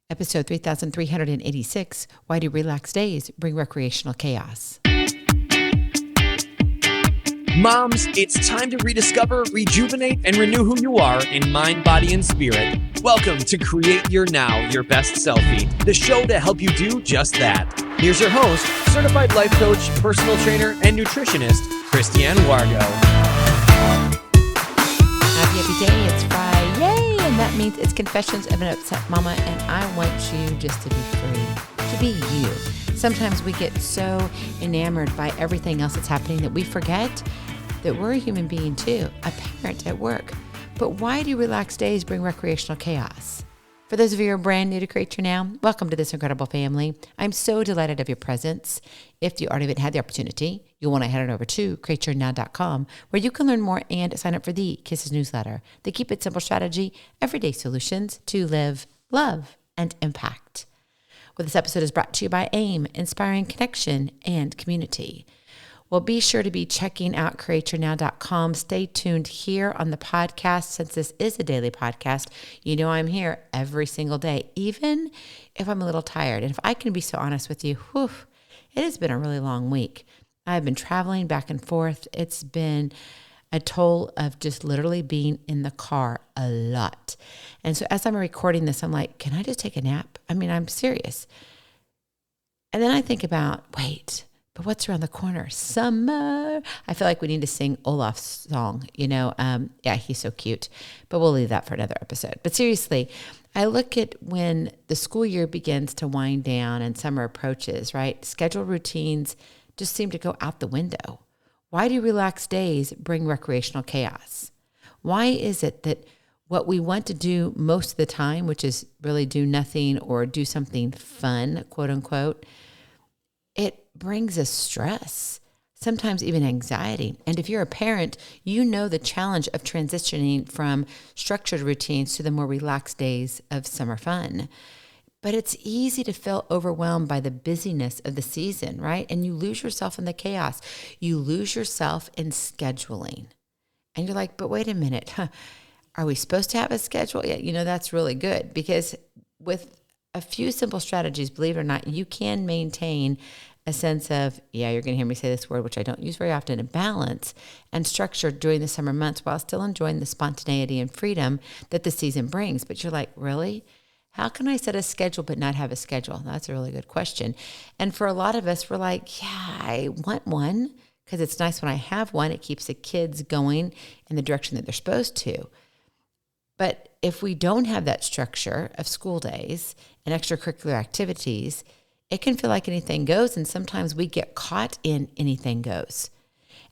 Episode 3386, Why Do Relaxed Days Bring Recreational Chaos? Moms, it's time to rediscover, rejuvenate, and renew who you are in mind, body, and spirit. Welcome to Create Your Now, Your Best Selfie, the show to help you do just that. Here's your host, certified life coach, personal trainer, and nutritionist, Christiane Wargo. Happy day, it's Friday, and that means it's Confessions of an Upset Mama, and I want you just to be free, to be you. Sometimes we get so enamored by everything else that's happening that we forget that we're a human being too, a parent at work. But why do relaxed days bring recreational chaos? For those of you who are brand new to Create Your Now, welcome to this incredible family. I'm so delighted of your presence. If you already haven't had the opportunity, you'll want to head on over to createyournow.com, where you can learn more and sign up for the Kisses newsletter, the Keep It Simple strategy, everyday solutions to live, love, and impact. Well, this episode is brought to you by AIM, Inspiring Connection and Community. Well, be sure to be checking out createyournow.com. Stay tuned here on the podcast. Since this is a daily podcast, you know I'm here every single day, even if I'm a little tired. And if I can be so honest with you, it has been a really long week. I've been traveling back and forth. It's been a toll of just literally being in the car a lot. And so as I'm recording this, I'm like, can I just take a nap? I mean, I'm serious. And then I think about, wait, but what's around the corner? Summer. I feel like we need to sing Olaf's song, yeah, he's so cute, but we'll leave that for another episode. But seriously, I look at when the school year begins to wind down and summer approaches, right? Scheduled routines just seem to go out the window. Why do relaxed days bring recreational chaos? Why is it that what we want to do most of the time, which is really do nothing or do something fun, quote unquote, it brings us stress, sometimes even anxiety. And if you're a parent, you know the challenge of transitioning from structured routines to the more relaxed days of summer fun. But it's easy to feel overwhelmed by the busyness of the season, right? And you lose yourself in the chaos. You lose yourself in scheduling. And you're like, but wait a minute, are we supposed to have a schedule? Yeah, that's really good, because with a few simple strategies, believe it or not, you can maintain a sense of, you're going to hear me say this word, which I don't use very often, a balance and structure during the summer months while still enjoying the spontaneity and freedom that the season brings. But you're like, really? How can I set a schedule but not have a schedule? That's a really good question. And for a lot of us, we're like, I want one because it's nice when I have one. It keeps the kids going in the direction that they're supposed to. But if we don't have that structure of school days and extracurricular activities, it can feel like anything goes, and sometimes we get caught in anything goes.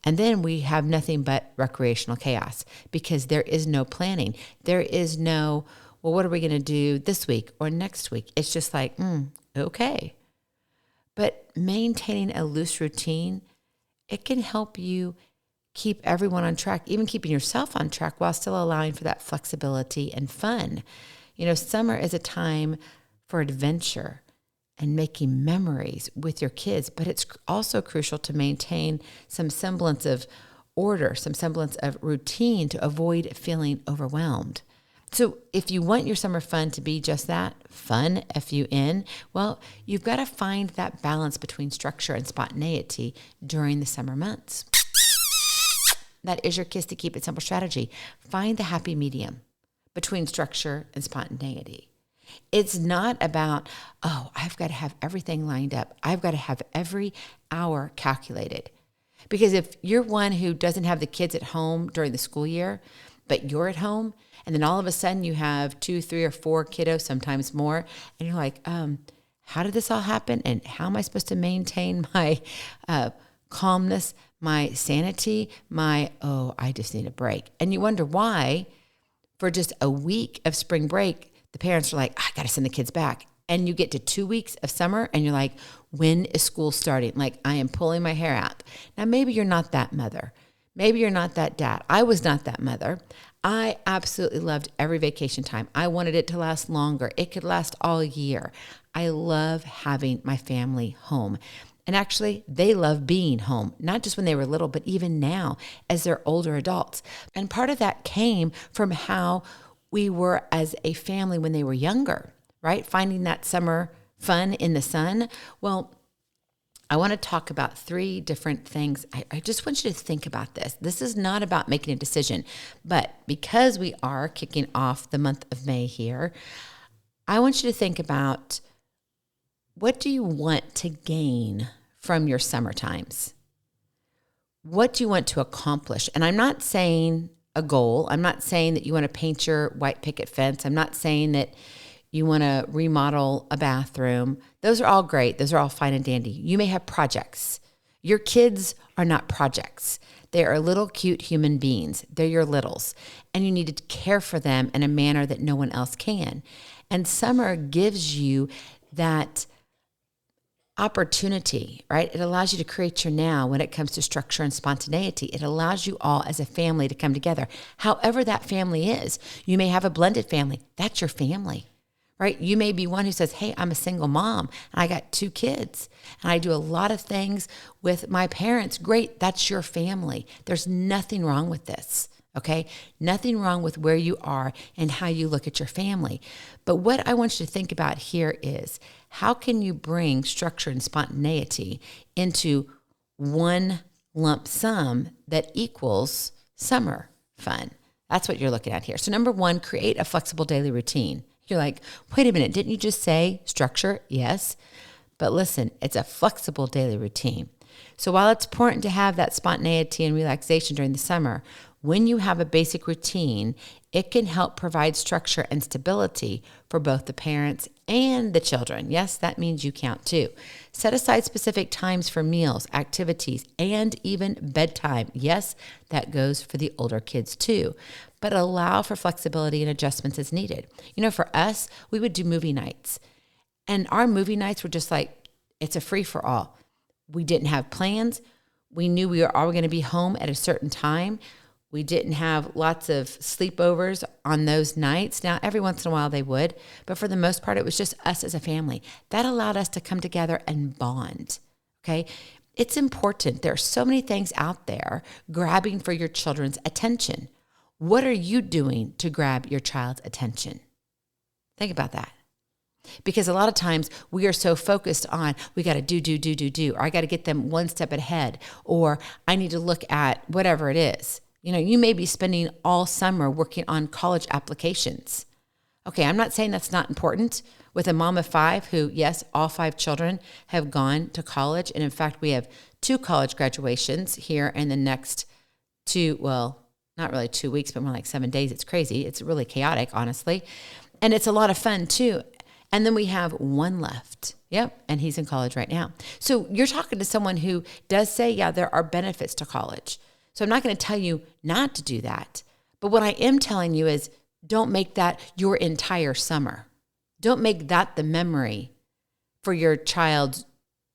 And then we have nothing but recreational chaos because there is no planning. There is no, well, what are we going to do this week or next week? It's just like, okay. But maintaining a loose routine, it can help you keep everyone on track, even keeping yourself on track while still allowing for that flexibility and fun. Summer is a time for adventure and making memories with your kids, but it's also crucial to maintain some semblance of order, some semblance of routine to avoid feeling overwhelmed. So if you want your summer fun to be just that, fun, F-U-N, well, you've got to find that balance between structure and spontaneity during the summer months. That is your Kiss to Keep It Simple strategy. Find the happy medium between structure and spontaneity. It's not about, I've got to have everything lined up. I've got to have every hour calculated. Because if you're one who doesn't have the kids at home during the school year, but you're at home, and then all of a sudden you have 2, 3, or 4 kiddos, sometimes more, and you're like, how did this all happen? And how am I supposed to maintain my calmness, my sanity, I just need a break. And you wonder why, for just a week of spring break, the parents are like, I got to send the kids back. And you get to 2 weeks of summer and you're like, when is school starting? Like, I am pulling my hair out. Now, maybe you're not that mother. Maybe you're not that dad. I was not that mother. I absolutely loved every vacation time. I wanted it to last longer. It could last all year. I love having my family home. And actually, they love being home, not just when they were little, but even now as they're older adults. And part of that came from how we were as a family when they were younger, right? Finding that summer fun in the sun. Well, I want to talk about 3 different things. I just want you to think about this. This is not about making a decision, but because we are kicking off the month of May here, I want you to think about, what do you want to gain from your summer times? What do you want to accomplish? And I'm not saying a goal. I'm not saying that you want to paint your white picket fence. I'm not saying that you want to remodel a bathroom. Those are all great. Those are all fine and dandy. You may have projects. Your kids are not projects. They are little cute human beings. They're your littles. And you need to care for them in a manner that no one else can. And summer gives you that opportunity, right? It allows you to create your now when it comes to structure and spontaneity. It allows you all as a family to come together. However that family is. You may have a blended family. That's your family, right? You may be one who says, hey, I'm a single mom and I got 2 kids and I do a lot of things with my parents. Great. That's your family. There's nothing wrong with this. Okay? Nothing wrong with where you are and how you look at your family. But what I want you to think about here is, how can you bring structure and spontaneity into one lump sum that equals summer fun? That's what you're looking at here. So number 1, create a flexible daily routine. You're like, wait a minute, didn't you just say structure? Yes. But listen, it's a flexible daily routine. So while it's important to have that spontaneity and relaxation during the summer, when you have a basic routine, it can help provide structure and stability for both the parents and the children. Yes, that means you count too. Set aside specific times for meals, activities, and even bedtime. Yes, that goes for the older kids too. But allow for flexibility and adjustments as needed. You know, for us, we would do movie nights. And our movie nights were just like, it's a free for all. We didn't have plans. We knew we were all going to be home at a certain time. We didn't have lots of sleepovers on those nights. Now, every once in a while they would, but for the most part, it was just us as a family. That allowed us to come together and bond, okay? It's important. There are so many things out there grabbing for your children's attention. What are you doing to grab your child's attention? Think about that. Because a lot of times we are so focused on, we got to do, or I got to get them one step ahead, or I need to look at whatever it is. You know, you may be spending all summer working on college applications. Okay, I'm not saying that's not important. With a mom of 5 who, yes, all 5 children have gone to college. And in fact, we have 2 college graduations here in the next 2, well, not really 2 weeks, but more like 7 days. It's crazy. It's really chaotic, honestly. And it's a lot of fun too. And then we have 1 left. Yep. And he's in college right now. So you're talking to someone who does say, yeah, there are benefits to college. So I'm not going to tell you not to do that. But what I am telling you is, don't make that your entire summer. Don't make that the memory for your child's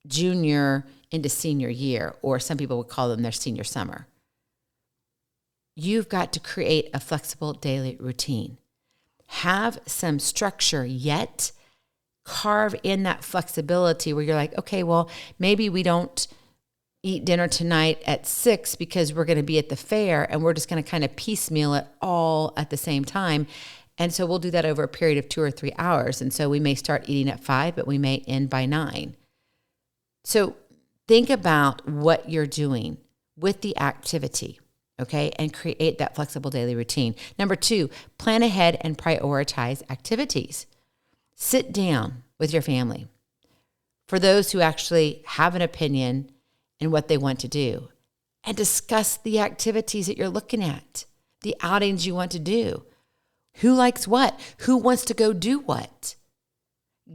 junior into senior year, or some people would call them their senior summer. You've got to create a flexible daily routine. Have some structure, yet carve in that flexibility where you're like, okay, well, maybe we don't eat dinner tonight at 6 because we're going to be at the fair and we're just going to kind of piecemeal it all at the same time. And so we'll do that over a period of 2 or 3 hours. And so we may start eating at 5, but we may end by 9. So think about what you're doing with the activity, okay? And create that flexible daily routine. Number 2, plan ahead and prioritize activities. Sit down with your family. For those who actually have an opinion and what they want to do, and discuss the activities that you're looking at, the outings you want to do. Who likes what? Who wants to go do what?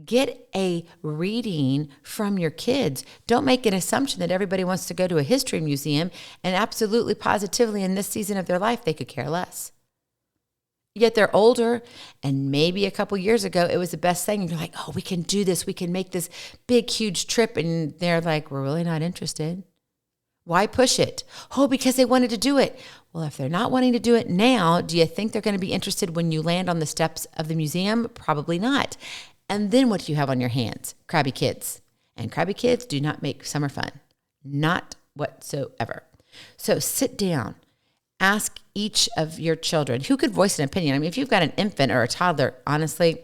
Get a reading from your kids. Don't make an assumption that everybody wants to go to a history museum, and absolutely positively in this season of their life, they could care less. Yet they're older, and maybe a couple years ago, it was the best thing. And you're like, oh, we can do this. We can make this big, huge trip. And they're like, we're really not interested. Why push it? Oh, because they wanted to do it. Well, if they're not wanting to do it now, do you think they're going to be interested when you land on the steps of the museum? Probably not. And then what do you have on your hands? Crabby kids. And crabby kids do not make summer fun. Not whatsoever. So sit down. Ask each of your children who could voice an opinion. I mean, if you've got an infant or a toddler, honestly,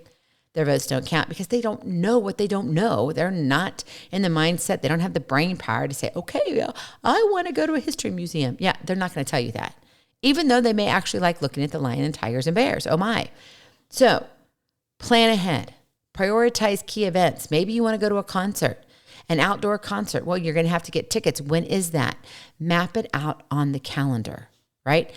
their votes don't count because they don't know what they don't know. They're not in the mindset. They don't have the brain power to say, okay, I want to go to a history museum. Yeah, they're not going to tell you that, even though they may actually like looking at the lion and tigers and bears. Oh my. So plan ahead. Prioritize key events. Maybe you want to go to a concert, an outdoor concert. Well, you're going to have to get tickets. When is that? Map it out on the calendar, right?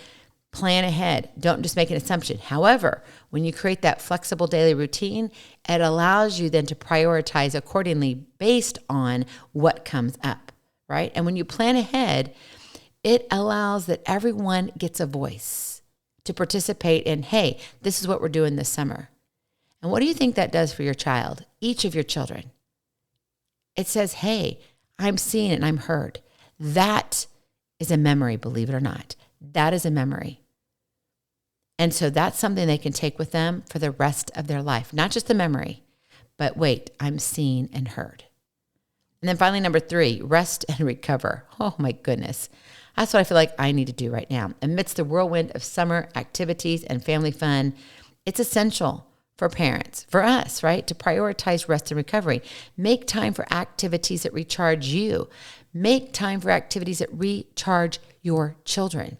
Plan ahead. Don't just make an assumption. However, when you create that flexible daily routine, it allows you then to prioritize accordingly based on what comes up, right? And when you plan ahead, it allows that everyone gets a voice to participate in, hey, this is what we're doing this summer. And what do you think that does for your child, each of your children? It says, hey, I'm seen and I'm heard. That is a memory, believe it or not. That is a memory. And so that's something they can take with them for the rest of their life. Not just the memory, but wait, I'm seen and heard. And then finally, number 3, rest and recover. Oh my goodness. That's what I feel like I need to do right now. Amidst the whirlwind of summer activities and family fun, it's essential for parents, for us, right, to prioritize rest and recovery. Make time for activities that recharge you. Make time for activities that recharge your children.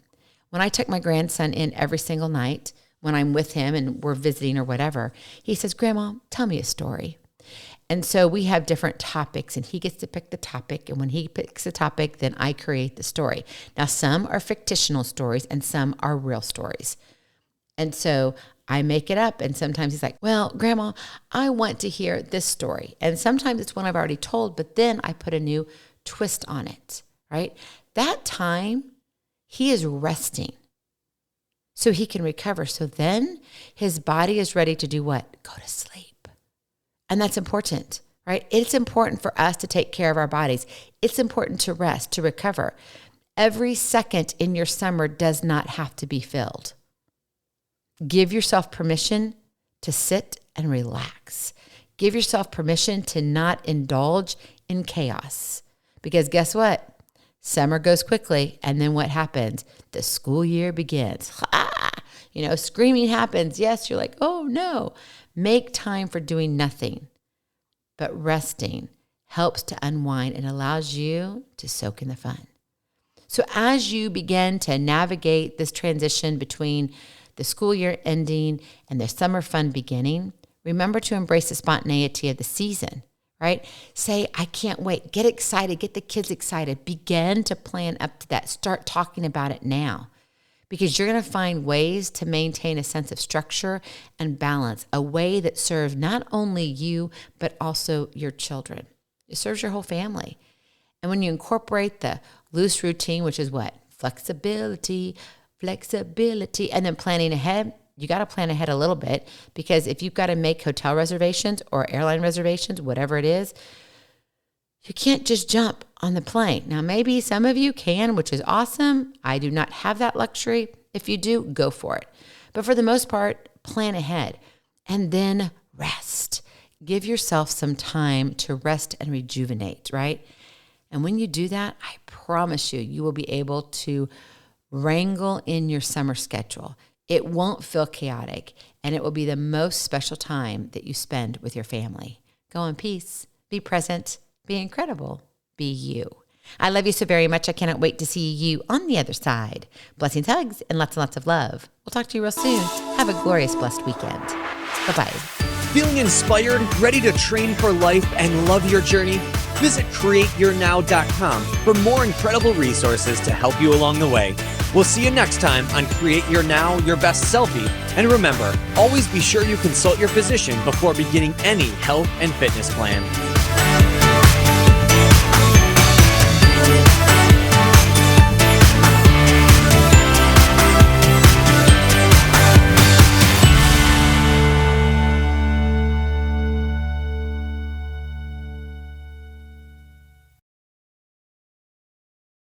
When I took my grandson in every single night, when I'm with him and we're visiting or whatever, he says, Grandma, tell me a story. And so we have different topics and he gets to pick the topic. And when he picks the topic, then I create the story. Now, some are fictional stories and some are real stories. And so I make it up. And sometimes he's like, well, Grandma, I want to hear this story. And sometimes it's one I've already told, but then I put a new twist on it, right? That time, he is resting so he can recover. So then his body is ready to do what? Go to sleep. And that's important, right? It's important for us to take care of our bodies. It's important to rest, to recover. Every second in your summer does not have to be filled. Give yourself permission to sit and relax. Give yourself permission to not indulge in chaos. Because guess what? Summer goes quickly, and then what happens? The school year begins. Screaming happens. Yes, you're like, oh no. Make time for doing nothing, but resting helps to unwind and allows you to soak in the fun. So as you begin to navigate this transition between the school year ending and the summer fun beginning, remember to embrace the spontaneity of the season. Right? Say, I can't wait. Get excited. Get the kids excited. Begin to plan up to that. Start talking about it now because you're going to find ways to maintain a sense of structure and balance, a way that serves not only you, but also your children. It serves your whole family. And when you incorporate the loose routine, which is what? Flexibility, and then planning ahead, you got to plan ahead a little bit because if you've got to make hotel reservations or airline reservations, whatever it is, you can't just jump on the plane. Now, maybe some of you can, which is awesome. I do not have that luxury. If you do, go for it. But for the most part, plan ahead and then rest. Give yourself some time to rest and rejuvenate, right? And when you do that, I promise you, you will be able to wrangle in your summer schedule. It won't feel chaotic, and it will be the most special time that you spend with your family. Go in peace, be present, be incredible, be you. I love you so very much. I cannot wait to see you on the other side. Blessings, hugs, and lots of love. We'll talk to you real soon. Have a glorious, blessed weekend. Bye-bye. Feeling inspired, ready to train for life and love your journey? Visit createyournow.com for more incredible resources to help you along the way. We'll see you next time on Create Your Now, Your Best Selfie. And remember, always be sure you consult your physician before beginning any health and fitness plan.